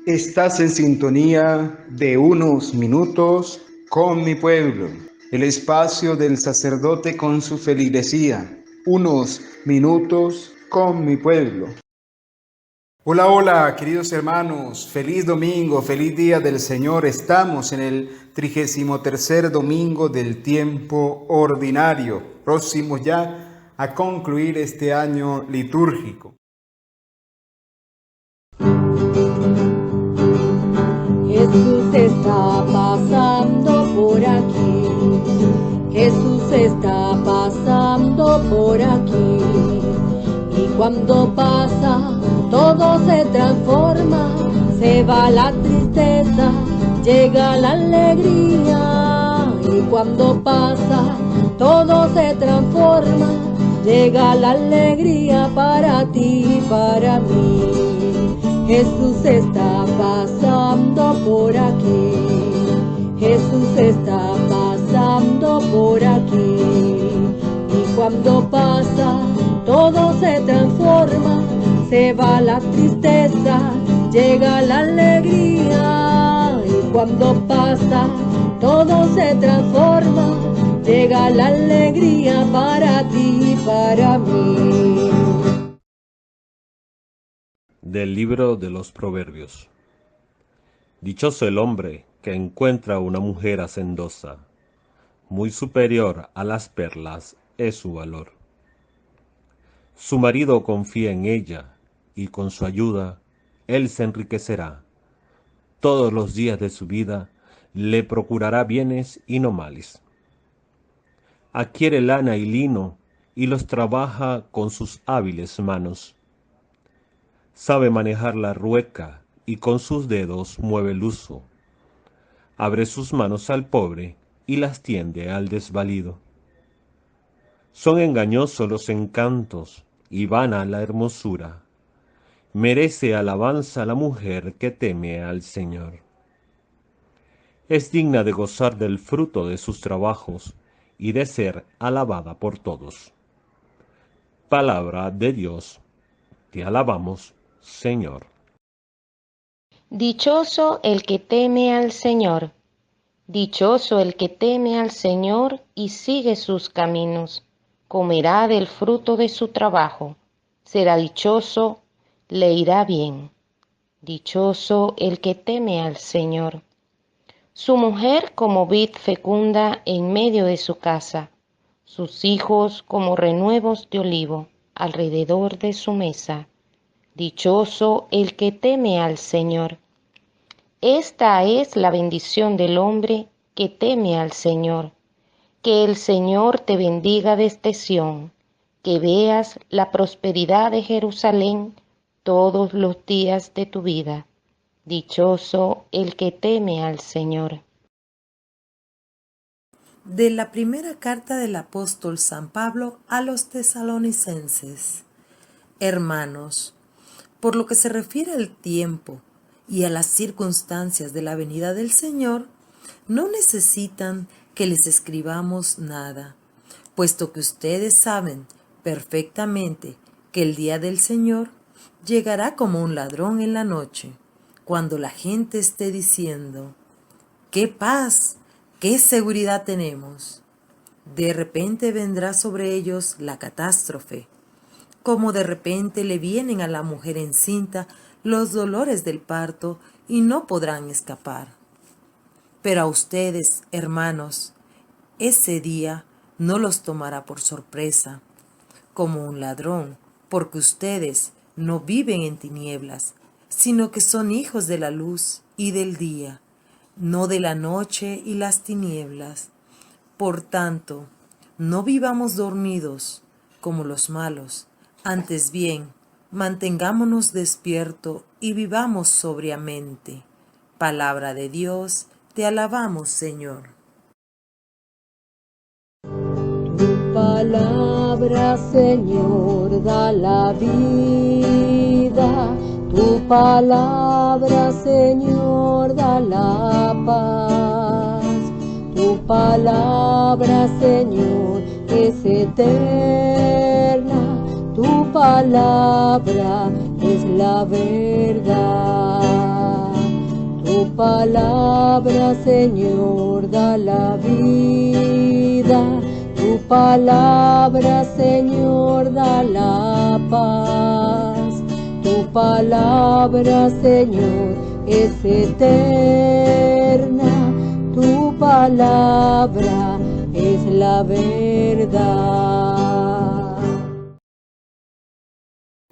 Estás en sintonía de Unos Minutos con mi pueblo, el espacio del sacerdote con su feligresía. Unos Minutos con mi pueblo. Hola, hola, queridos hermanos, feliz domingo, feliz día del Señor. Estamos en el 33º domingo del tiempo ordinario, próximos ya a concluir este año litúrgico. Jesús está pasando por aquí, Jesús está pasando por aquí, y cuando pasa todo se transforma, se va la tristeza, llega la alegría, y cuando pasa todo se transforma, llega la alegría para ti y para mí. Jesús está pasando por aquí, Jesús está pasando por aquí, y cuando pasa todo se transforma, se va la tristeza, llega la alegría, y cuando pasa todo se transforma, llega la alegría para ti y para mí. Del libro de los Proverbios. Dichoso el hombre que encuentra una mujer hacendosa, muy superior a las perlas es su valor. Su marido confía en ella, y con su ayuda él se enriquecerá. Todos los días de su vida le procurará bienes y no males. Adquiere lana y lino, y los trabaja con sus hábiles manos. Sabe manejar la rueca, y con sus dedos mueve el uso. Abre sus manos al pobre, y las tiende al desvalido. Son engañosos los encantos, y vana la hermosura. Merece alabanza la mujer que teme al Señor. Es digna de gozar del fruto de sus trabajos, y de ser alabada por todos. Palabra de Dios, te alabamos, Señor. Dichoso el que teme al Señor, dichoso el que teme al Señor y sigue sus caminos, comerá del fruto de su trabajo, será dichoso, le irá bien. Dichoso el que teme al Señor. Su mujer como vid fecunda en medio de su casa, sus hijos como renuevos de olivo alrededor de su mesa. Dichoso el que teme al Señor. Esta es la bendición del hombre que teme al Señor. Que el Señor te bendiga desde Sión, que veas la prosperidad de Jerusalén todos los días de tu vida. Dichoso el que teme al Señor. De la primera carta del apóstol San Pablo a los tesalonicenses. Hermanos, por lo que se refiere al tiempo y a las circunstancias de la venida del Señor, no necesitan que les escribamos nada, puesto que ustedes saben perfectamente que el día del Señor llegará como un ladrón en la noche, cuando la gente esté diciendo: ¡qué paz! ¡Qué seguridad tenemos! De repente vendrá sobre ellos la catástrofe, como de repente le vienen a la mujer encinta los dolores del parto y no podrán escapar. Pero a ustedes, hermanos, ese día no los tomará por sorpresa, como un ladrón, porque ustedes no viven en tinieblas, sino que son hijos de la luz y del día, no de la noche y las tinieblas. Por tanto, no vivamos dormidos como los malos, antes bien, mantengámonos despiertos y vivamos sobriamente. Palabra de Dios, te alabamos, Señor. Tu palabra, Señor, da la vida. Tu palabra, Señor, da la paz. Tu palabra, Señor, es eterna. Tu palabra es la verdad. palabra, Señor, da la vida. Tu palabra, Señor, da la paz. Tu palabra, Señor, es eterna. Tu palabra es la verdad.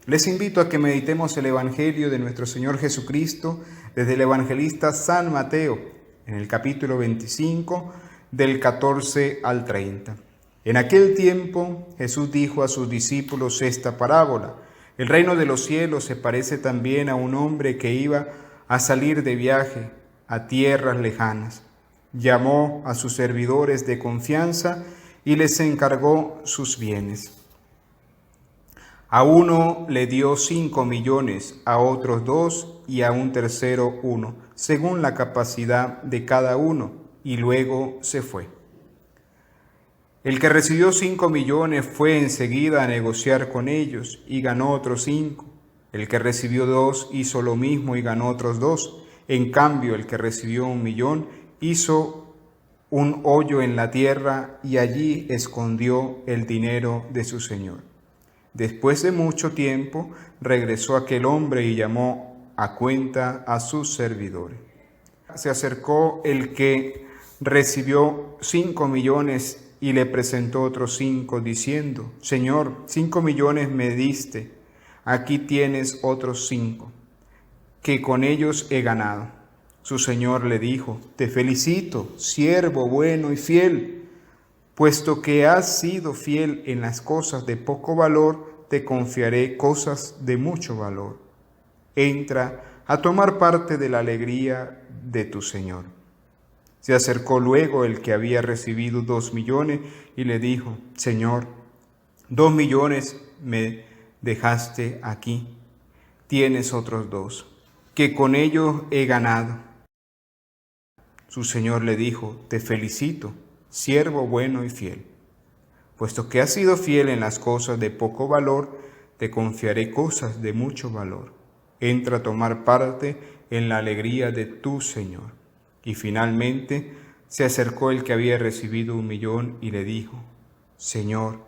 Les invito a que meditemos el Evangelio de nuestro Señor Jesucristo desde el evangelista San Mateo, en el capítulo 25, del 14 al 30. En aquel tiempo Jesús dijo a sus discípulos esta parábola: el reino de los cielos se parece también a un hombre que iba a salir de viaje a tierras lejanas. Llamó a sus servidores de confianza y les encargó sus bienes. A uno le dio 5 millones, a otros 2 y a un tercero 1, según la capacidad de cada uno, y luego se fue. El que recibió 5 millones fue enseguida a negociar con ellos y ganó otros 5. El que recibió 2 hizo lo mismo y ganó otros 2. En cambio, el que recibió 1 millón hizo un hoyo en la tierra y allí escondió el dinero de su señor. Después de mucho tiempo regresó aquel hombre y llamó a cuenta a sus servidores. Se acercó el que recibió 5 millones y le presentó otros 5, diciendo: Señor, 5 millones me diste, aquí tienes otros 5, que con ellos he ganado. Su señor le dijo: Te felicito, siervo bueno y fiel, puesto que has sido fiel en las cosas de poco valor, te confiaré cosas de mucho valor. Entra a tomar parte de la alegría de tu señor. Se acercó luego el que había recibido 2 millones y le dijo: Señor, 2 millones me dejaste aquí, tienes otros 2, que con ellos he ganado. Su señor le dijo: Te felicito, siervo bueno y fiel. Puesto que has sido fiel en las cosas de poco valor, te confiaré cosas de mucho valor. Entra a tomar parte en la alegría de tu señor. Y finalmente se acercó el que había recibido 1 millón y le dijo: Señor,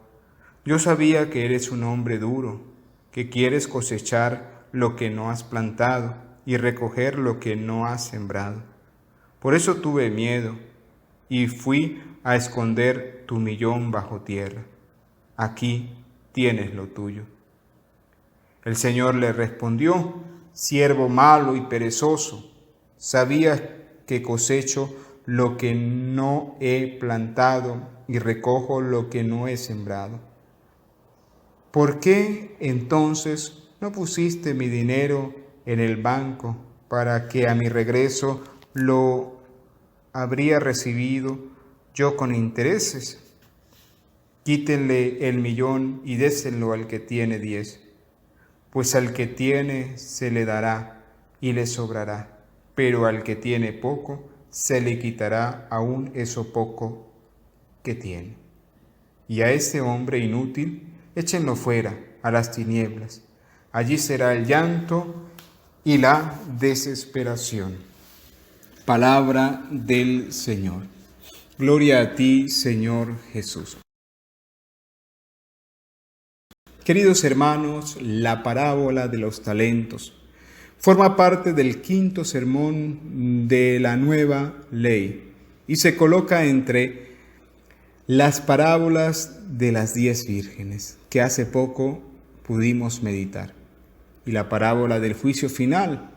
yo sabía que eres un hombre duro, que quieres cosechar lo que no has plantado y recoger lo que no has sembrado. Por eso tuve miedo y fui a esconder tu millón bajo tierra. Aquí tienes lo tuyo. El Señor le respondió: Siervo malo y perezoso, sabías que cosecho lo que no he plantado y recojo lo que no he sembrado. ¿Por qué entonces no pusiste mi dinero en el banco para que a mi regreso lo habría recibido yo con intereses? Quítenle el millón y déselo al que tiene 10, pues al que tiene se le dará y le sobrará, pero al que tiene poco se le quitará aún eso poco que tiene. Y a ese hombre inútil échenlo fuera a las tinieblas, allí será el llanto y la desesperación. Palabra del Señor. Gloria a ti, Señor Jesús. Queridos hermanos, la parábola de los talentos forma parte del 5.º sermón de la nueva ley y se coloca entre las parábolas de las 10 vírgenes que hace poco pudimos meditar y la parábola del juicio final.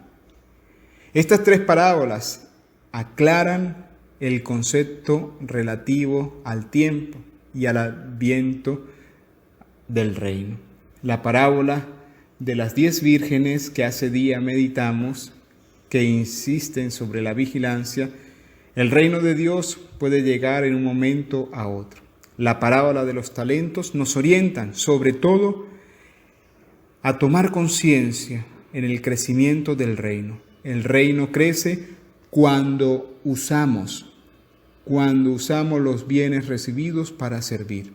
Estas 3 parábolas aclaran el concepto relativo al tiempo y al adviento del reino. La parábola de las 10 vírgenes que hace día meditamos, que insisten sobre la vigilancia. El reino de Dios puede llegar en un momento a otro. La parábola de los talentos nos orientan sobre todo a tomar conciencia en el crecimiento del reino. El reino crece cuando usamos los bienes recibidos para servir.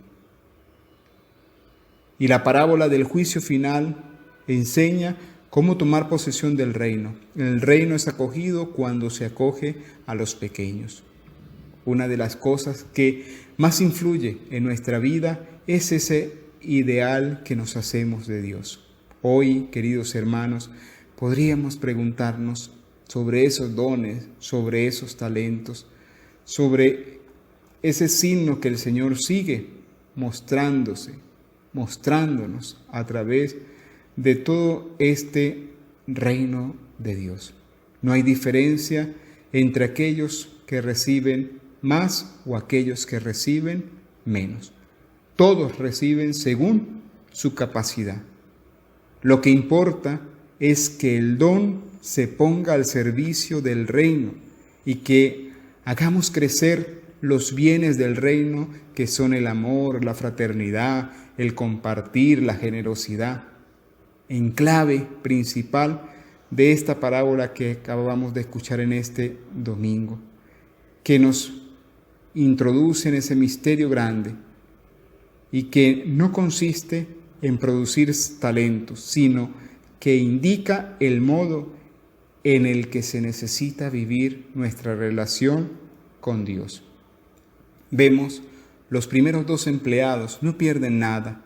Y la parábola del juicio final enseña ¿Cómo tomar posesión del reino? El reino es acogido cuando se acoge a los pequeños. Una de las cosas que más influye en nuestra vida es ese ideal que nos hacemos de Dios. Hoy, queridos hermanos, podríamos preguntarnos sobre esos dones, sobre esos talentos, sobre ese signo que el Señor sigue mostrándonos a través de todo este reino de Dios. No hay diferencia entre aquellos que reciben más o aquellos que reciben menos. Todos reciben según su capacidad. Lo que importa es que el don se ponga al servicio del reino y que hagamos crecer los bienes del reino, que son el amor, la fraternidad, el compartir, la generosidad, en clave principal de esta parábola que acabamos de escuchar en este domingo, que nos introduce en ese misterio grande y que no consiste en producir talentos, sino que indica el modo en el que se necesita vivir nuestra relación con Dios. Vemos, los primeros 2 empleados no pierden nada,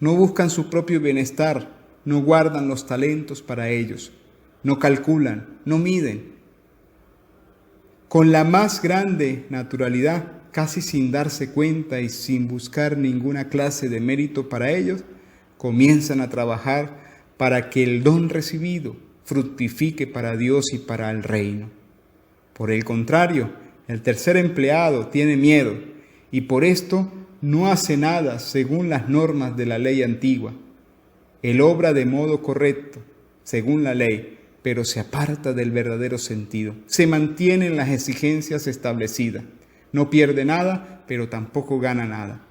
no buscan su propio bienestar, no guardan los talentos para ellos, no calculan, no miden. Con la más grande naturalidad, casi sin darse cuenta y sin buscar ninguna clase de mérito para ellos, comienzan a trabajar para que el don recibido fructifique para Dios y para el reino. Por el contrario, el tercer empleado tiene miedo y por esto no hace nada según las normas de la ley antigua. Él obra de modo correcto, según la ley, pero se aparta del verdadero sentido. Se mantiene en las exigencias establecidas. No pierde nada, pero tampoco gana nada.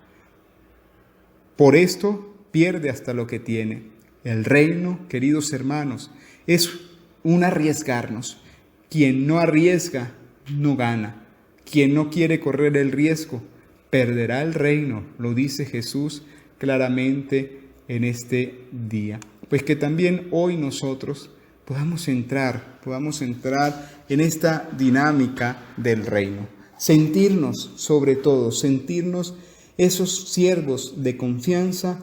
Por esto pierde hasta lo que tiene. El reino, queridos hermanos, es un arriesgarnos. Quien no arriesga, no gana. Quien no quiere correr el riesgo, perderá el reino, lo dice Jesús claramente en este día. Pues que también hoy nosotros podamos entrar en esta dinámica del reino. Sentirnos, sobre todo, sentirnos esos siervos de confianza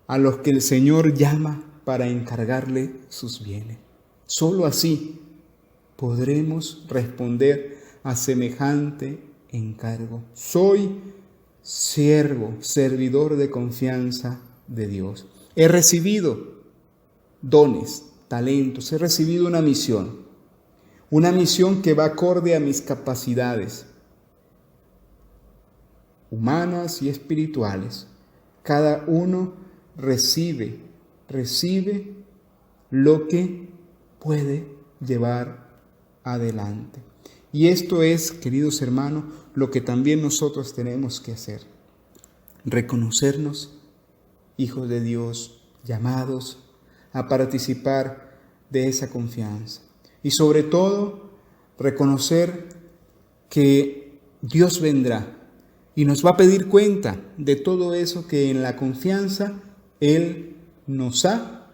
a los que el Señor llama para encargarle sus bienes. Solo así podremos responder a semejante encargo. Soy siervo, servidor de confianza de Dios. He recibido dones, talentos, he recibido una misión que va acorde a mis capacidades humanas y espirituales. Cada uno recibe lo que puede llevar adelante. Y esto es, queridos hermanos, lo que también nosotros tenemos que hacer. Reconocernos hijos de Dios, llamados a participar de esa confianza. Y sobre todo, reconocer que Dios vendrá y nos va a pedir cuenta de todo eso que en la confianza Él nos ha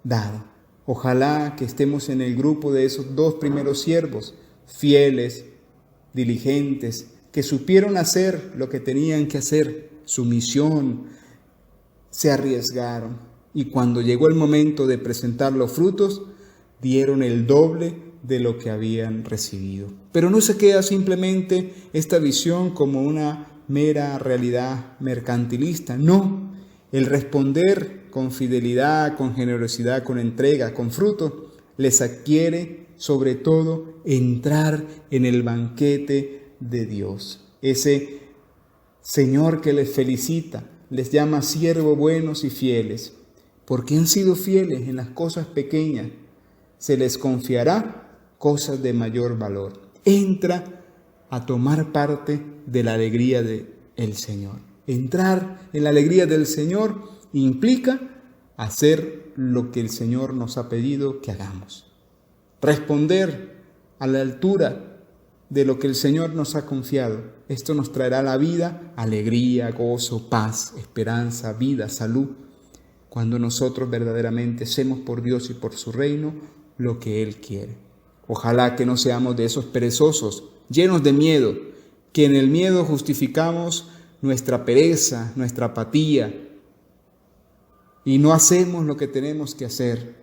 dado. Ojalá que estemos en el grupo de esos 2 primeros siervos, fieles, diligentes, que supieron hacer lo que tenían que hacer, su misión, se arriesgaron y cuando llegó el momento de presentar los frutos, dieron el doble de lo que habían recibido. Pero no se queda simplemente esta visión como una mera realidad mercantilista, no. El responder con fidelidad, con generosidad, con entrega, con fruto, les adquiere sobre todo entrar en el banquete de Dios. Ese Señor que les felicita, les llama siervos buenos y fieles, porque han sido fieles en las cosas pequeñas, se les confiará cosas de mayor valor. Entra a tomar parte de la alegría del Señor. Entrar en la alegría del Señor implica hacer lo que el Señor nos ha pedido que hagamos. Responder a la altura de lo que el Señor nos ha confiado. Esto nos traerá la vida, alegría, gozo, paz, esperanza, vida, salud. cuando nosotros verdaderamente hacemos por Dios y por su reino lo que Él quiere. Ojalá que no seamos de esos perezosos, llenos de miedo, que en el miedo justificamos nuestra pereza, nuestra apatía, y no hacemos lo que tenemos que hacer.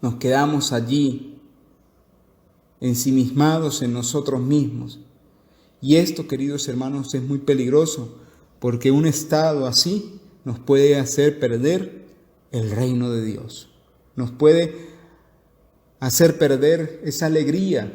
Nos quedamos allí, ensimismados en nosotros mismos. Y esto, queridos hermanos, es muy peligroso, porque un estado así nos puede hacer perder el reino de Dios. Nos puede hacer perder esa alegría,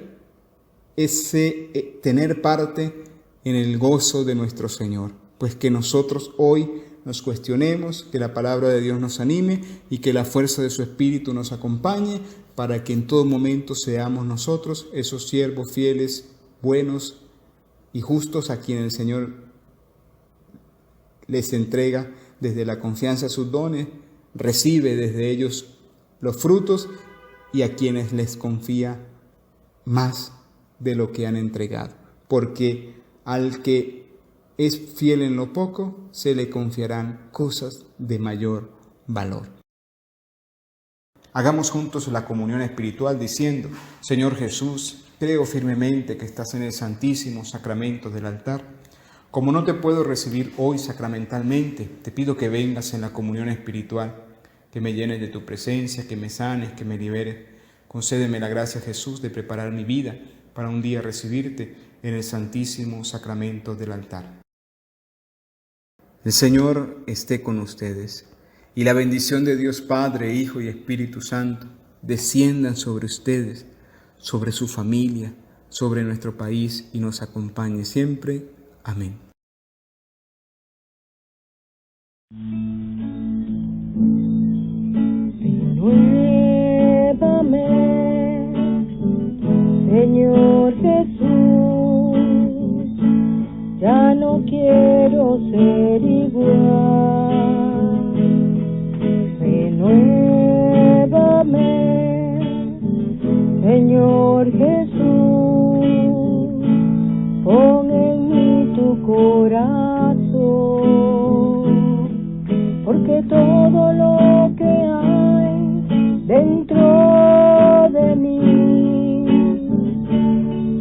ese tener parte en el gozo de nuestro Señor. Pues que nosotros hoy nos cuestionemos, que la palabra de Dios nos anime y que la fuerza de su Espíritu nos acompañe para que en todo momento seamos nosotros esos siervos fieles, buenos y justos a quienes el Señor les entrega desde la confianza sus dones, recibe desde ellos los frutos y a quienes les confía más de lo que han entregado. Porque al que es fiel en lo poco, se le confiarán cosas de mayor valor. Hagamos juntos la comunión espiritual diciendo: Señor Jesús, creo firmemente que estás en el santísimo sacramento del altar. Como no te puedo recibir hoy sacramentalmente, te pido que vengas en la comunión espiritual, que me llenes de tu presencia, que me sanes, que me liberes. Concédeme la gracia, Jesús, de preparar mi vida para un día recibirte en el santísimo sacramento del altar. El Señor esté con ustedes, y la bendición de Dios Padre, Hijo y Espíritu Santo desciendan sobre ustedes, sobre su familia, sobre nuestro país y nos acompañe siempre. Amén. Renuévame, Señor Jesús, ya no quiero ser igual. Renuévame, Señor Jesús, pon en mí tu corazón, porque todo lo que hay dentro de mí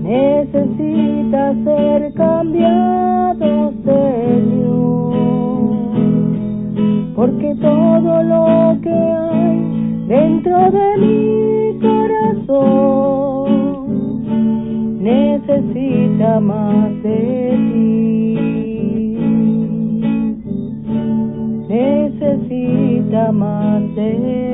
necesita ser cambiado, Señor, porque todo lo que hay dentro de mi corazón necesita más de ti, necesita más de ti.